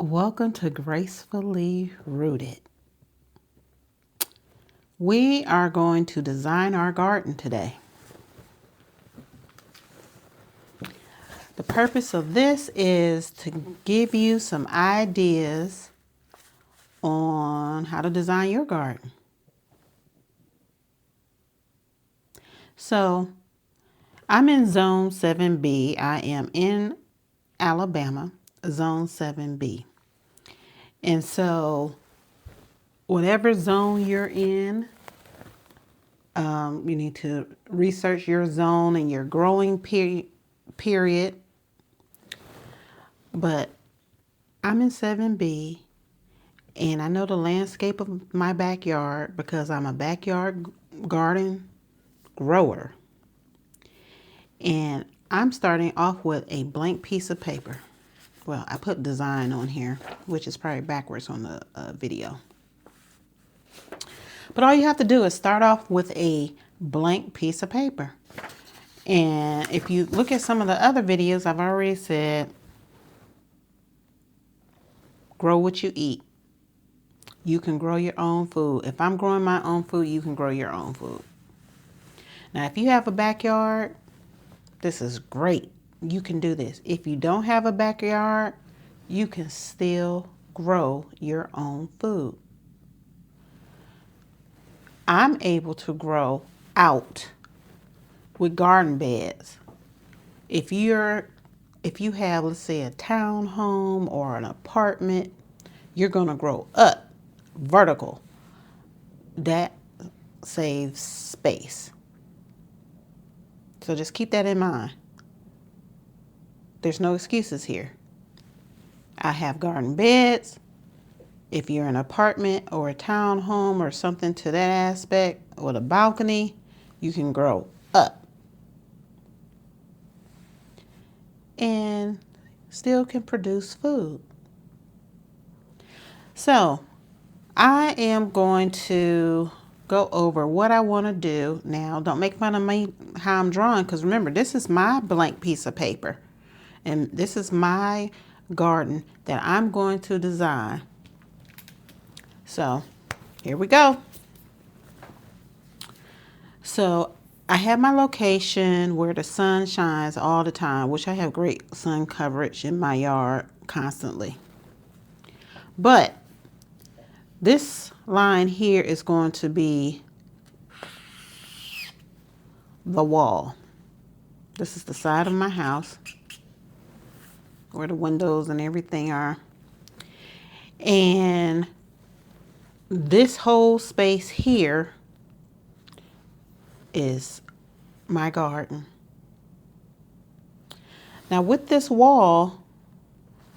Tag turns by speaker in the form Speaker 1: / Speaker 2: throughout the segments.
Speaker 1: Welcome to Gracefully Rooted. We are going to design our garden today. The purpose of this is to give you some ideas on how to design your garden. So, I'm in Zone 7B. I am in Alabama, Zone 7B. And so, whatever zone you're in, you need to research your zone and your growing period. But I'm in 7B, and I know the landscape of my backyard because I'm a backyard garden grower. And I'm starting off with a blank piece of paper. Well, I put design on here, which is probably backwards on the video. But all you have to do is start off with a blank piece of paper. And if you look at some of the other videos, I've already said, grow what you eat. You can grow your own food. If I'm growing my own food, you can grow your own food. Now, if you have a backyard, this is great. You can do this. If you don't have a backyard, you can still grow your own food. I'm able to grow out with garden beds. If you have, let's say, a townhome or an apartment, you're going to grow up vertical. That saves space. So just keep that in mind. There's no excuses here. I have garden beds. If you're in an apartment or a townhome or something to that aspect, with a balcony, you can grow up. And still can produce food. So I am going to go over what I want to do now. Don't make fun of me how I'm drawing, because remember, this is my blank piece of paper. And this is my garden that I'm going to design. So here we go. So I have my location where the sun shines all the time, which I have great sun coverage in my yard constantly. But this line here is going to be the wall. This is the side of my house where the windows and everything are. And this whole space here is my garden. Now with this wall,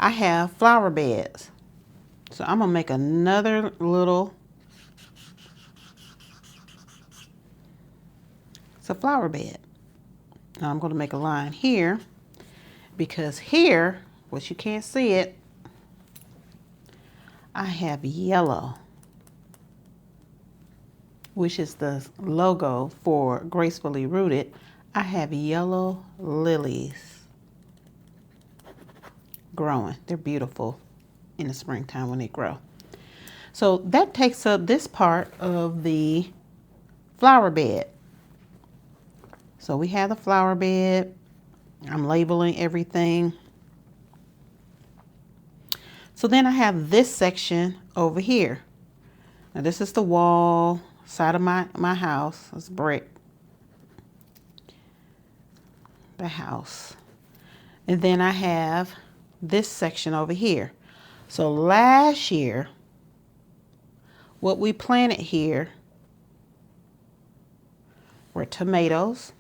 Speaker 1: I have flower beds. So I'm gonna make another little, it's a flower bed. Now I'm gonna make a line here, because here, which you can't see it, I have yellow, which is the logo for Gracefully Rooted. I have yellow lilies growing. They're beautiful in the springtime when they grow. So that takes up this part of the flower bed. So we have the flower bed. I'm labeling everything. So then I have this section over here. Now this is the wall side of my house. It's brick. The house. And then I have this section over here. So last year, what we planted here were tomatoes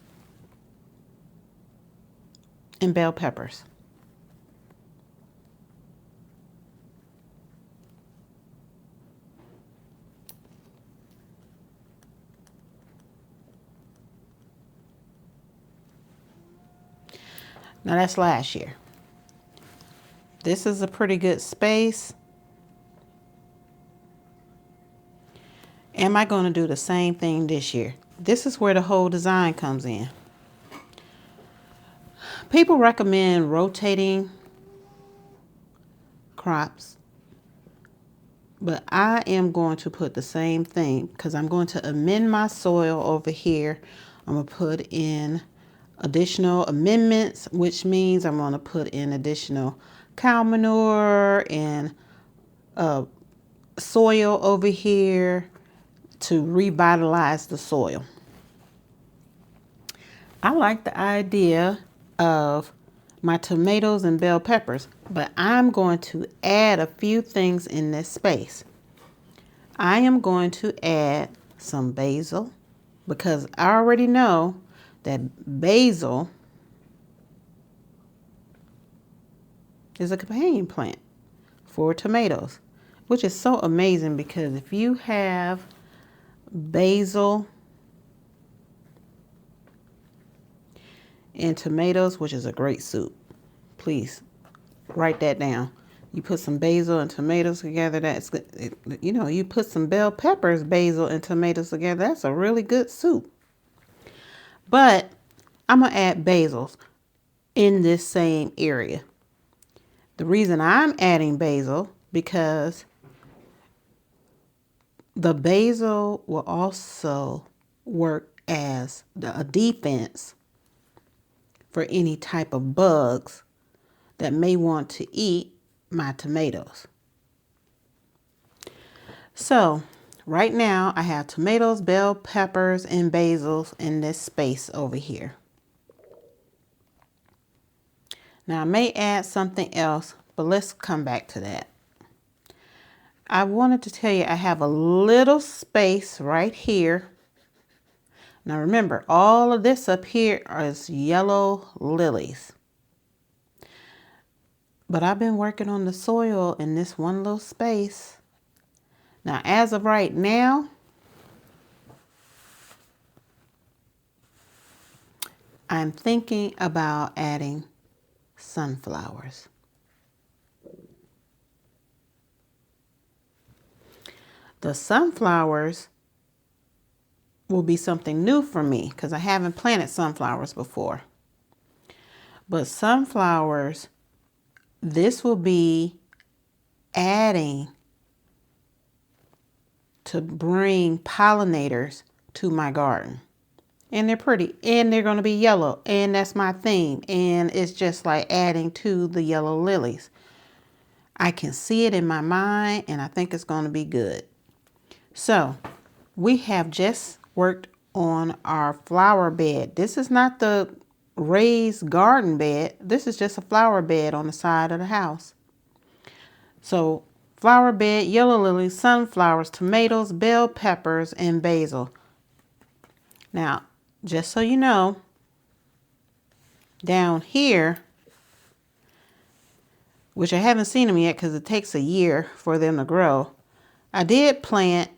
Speaker 1: and bell peppers. Now that's last year. This is a pretty good space. Am I going to do the same thing this year? This is where the whole design comes in. People recommend rotating crops. But I am going to put the same thing because I'm going to amend my soil over here. I'm going to put in additional amendments, which means I'm going to put in additional cow manure and soil over here to revitalize the soil. I like the idea of my tomatoes and bell peppers, but I'm going to add a few things in this space. I am going to add some basil because I already know that basil is a companion plant for tomatoes, which is so amazing because if you have basil and tomatoes, which is a great soup, please write that down. You put some basil and tomatoes together, that's good. You know, you put some bell peppers, basil, and tomatoes together, that's a really good soup. But I'm going to add basils in this same area. The reason I'm adding basil because the basil will also work as a defense for any type of bugs that may want to eat my tomatoes. So right now I have tomatoes, bell peppers, and basils in this space over here. Now I may add something else, but let's come back to that. I wanted to tell you I have a little space right here. Now remember, all of this up here is yellow lilies. But I've been working on the soil in this one little space. Now, as of right now, I'm thinking about adding sunflowers. The sunflowers will be something new for me because I haven't planted sunflowers before. But sunflowers, this will be adding to bring pollinators to my garden. And they're pretty, and they're going to be yellow, and that's my theme. And it's just like adding to the yellow lilies. I can see it in my mind, and I think it's going to be good. So we have just worked on our flower bed. This is not the raised garden bed. This is just a flower bed on the side of the house. So flower bed, yellow lilies, sunflowers, tomatoes, bell peppers, and basil. Now, just so you know, down here, which I haven't seen them yet because it takes a year for them to grow, I did plant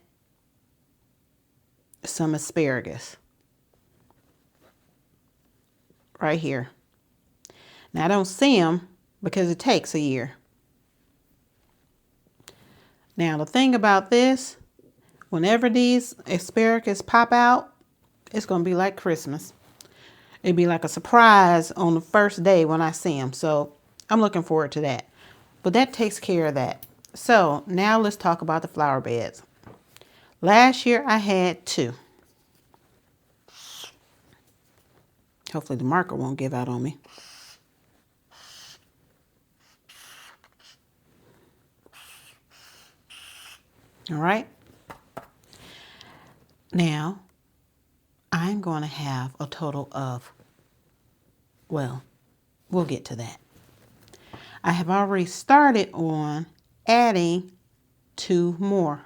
Speaker 1: some asparagus right here. Now, I don't see them because it takes a year. Now, the thing about this, whenever these asparagus pop out, it's going to be like Christmas. It'd be like a surprise on the first day when I see them. So I'm looking forward to that. But that takes care of that. So now let's talk about the flower beds. Last year I had 2. Hopefully the marker won't give out on me. All right. Now I'm going to have a total of, well, we'll get to that. I have already started on adding 2 more.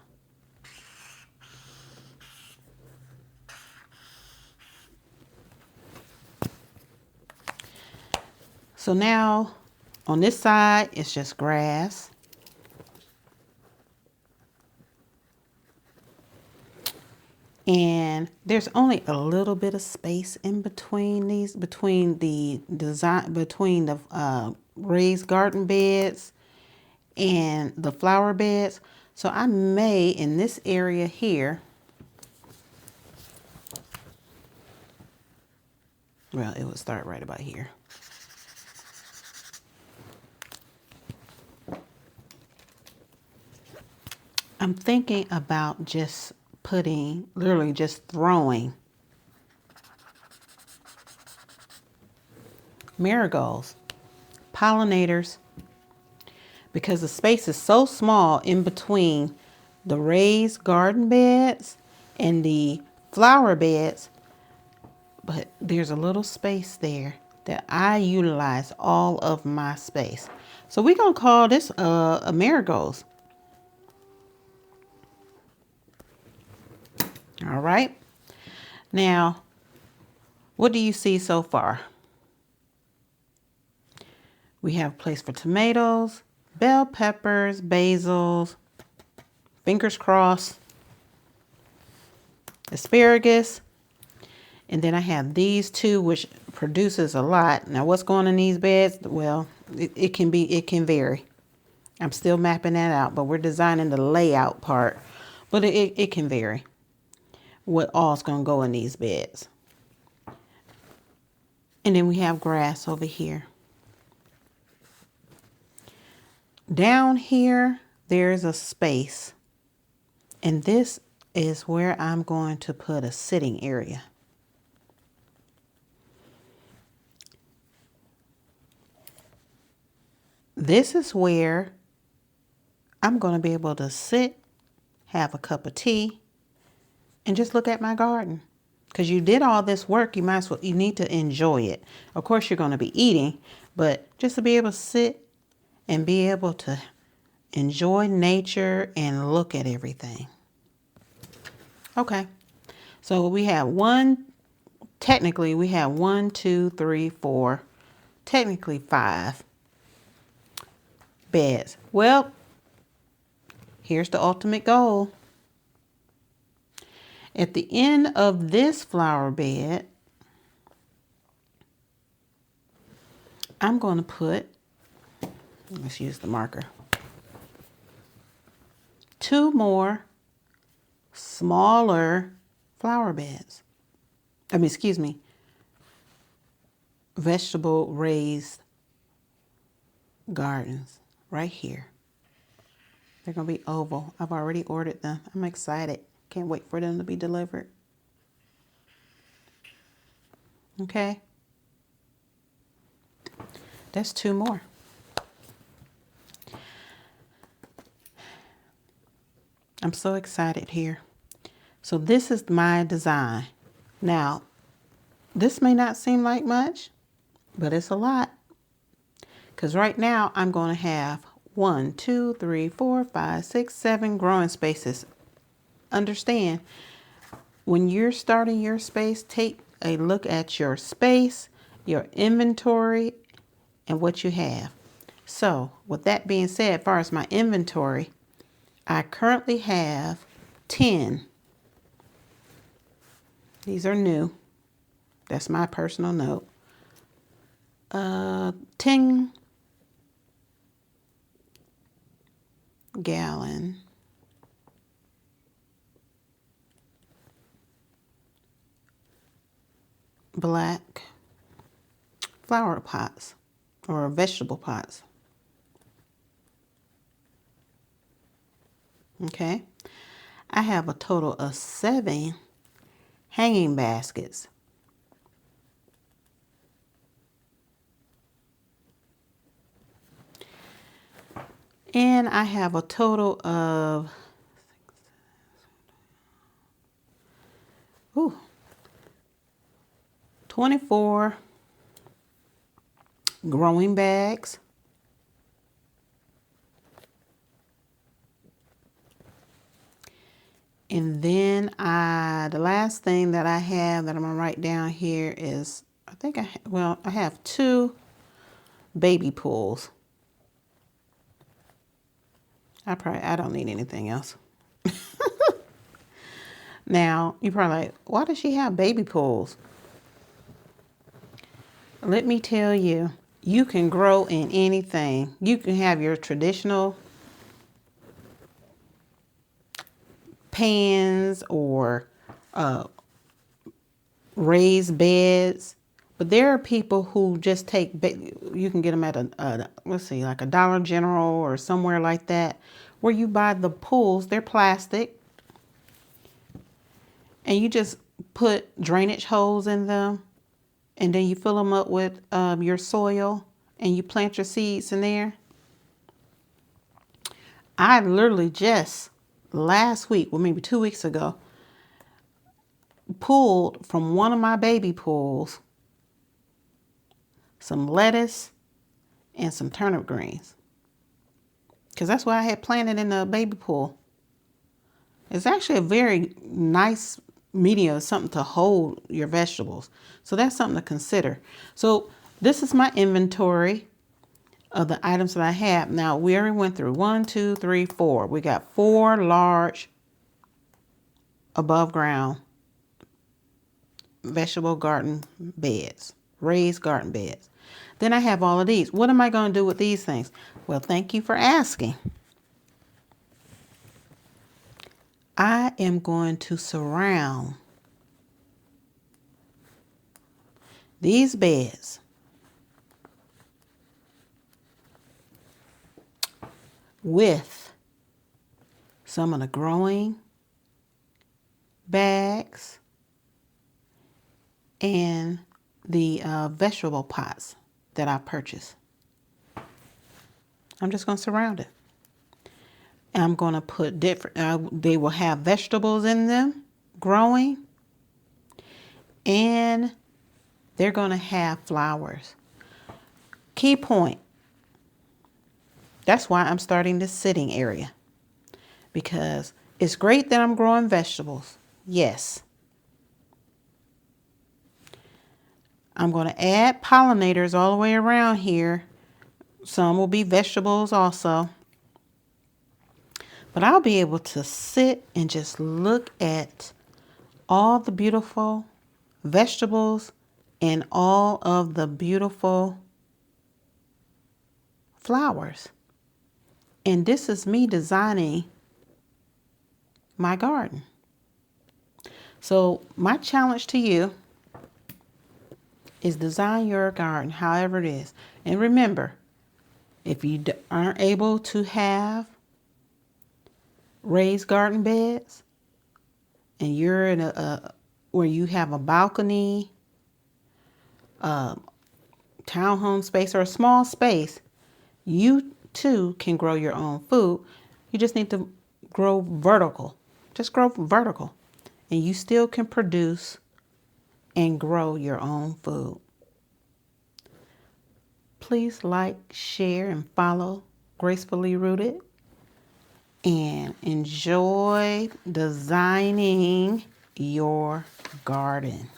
Speaker 1: So now on this side, it's just grass. And there's only a little bit of space in between these, between the raised garden beds and the flower beds. So I may, in this area here, well, it would start right about here. I'm thinking about just putting, literally just throwing marigolds, pollinators, because the space is so small in between the raised garden beds and the flower beds, but there's a little space there that I utilize all of my space. So we're going to call this a marigolds. All right. Now, what do you see so far? We have a place for tomatoes, bell peppers, basils, fingers crossed, asparagus, and then I have these two, which produces a lot. Now, what's going in these beds? Well, it can vary. I'm still mapping that out, but we're designing the layout part. But it can vary what all's going to go in these beds. And then we have grass over here. Down here, there's a space. And this is where I'm going to put a sitting area. This is where I'm going to be able to sit, have a cup of tea, and just look at my garden. Because you did all this work, you need to enjoy it. Of course, you're going to be eating, but just to be able to sit and be able to enjoy nature and look at everything. Okay, so we have technically we have 1, 2, 3, 4, technically 5 beds. Well, here's the ultimate goal. At the end of this flower bed, I'm going to put, let's use the marker, 2 more smaller flower beds. Vegetable raised gardens right here. They're going to be oval. I've already ordered them. I'm excited. Can't wait for them to be delivered. Okay. That's 2 more. I'm so excited here. So this is my design. Now, this may not seem like much, but it's a lot. Because right now I'm going to have 1, 2, 3, 4, 5, 6, 7 growing spaces. Understand, when you're starting your space, take a look at your space, your inventory, and what you have. So with that being said, as far as my inventory, I currently have 10. These are new. That's my personal note. 10 gallon black flower pots or vegetable pots. Okay. I have a total of 7 hanging baskets. And I have a total of 24 growing bags. And then the last thing that I have that I'm gonna write down here is, I have 2 baby pools. I don't need anything else. Now, you're probably like, why does she have baby pools? Let me tell you, you can grow in anything. You can have your traditional pans or raised beds. But there are people who just take, you can get them at like a Dollar General or somewhere like that, where you buy the pools. They're plastic. And you just put drainage holes in them. And then you fill them up with your soil. And you plant your seeds in there. I literally just last week, well maybe 2 weeks ago, pulled from one of my baby pools some lettuce and some turnip greens. Because that's what I had planted in the baby pool. It's actually a very nice medium, something to hold your vegetables. So that's something to consider. So this is my inventory of the items that I have. Now we already went through 1, 2, 3, 4. We got 4 large above ground vegetable garden beds, raised garden beds. Then I have all of these. What am I going to do with these things? Well, thank you for asking. I am going to surround these beds with some of the growing bags and the vegetable pots that I purchased. I'm just going to surround it. And I'm going to put different, they will have vegetables in them growing. And they're going to have flowers. Key point. That's why I'm starting this sitting area. Because it's great that I'm growing vegetables. Yes. I'm going to add pollinators all the way around here. Some will be vegetables also. But I'll be able to sit and just look at all the beautiful vegetables and all of the beautiful flowers. And this is me designing my garden. So my challenge to you is design your garden however it is. And remember, if you aren't able to have raised garden beds and you're in where you have a balcony, townhome space, or a small space, you too can grow your own food. You just need to grow vertical. Just grow vertical. And you still can produce and grow your own food. Please like, share, and follow Gracefully Rooted. And enjoy designing your garden.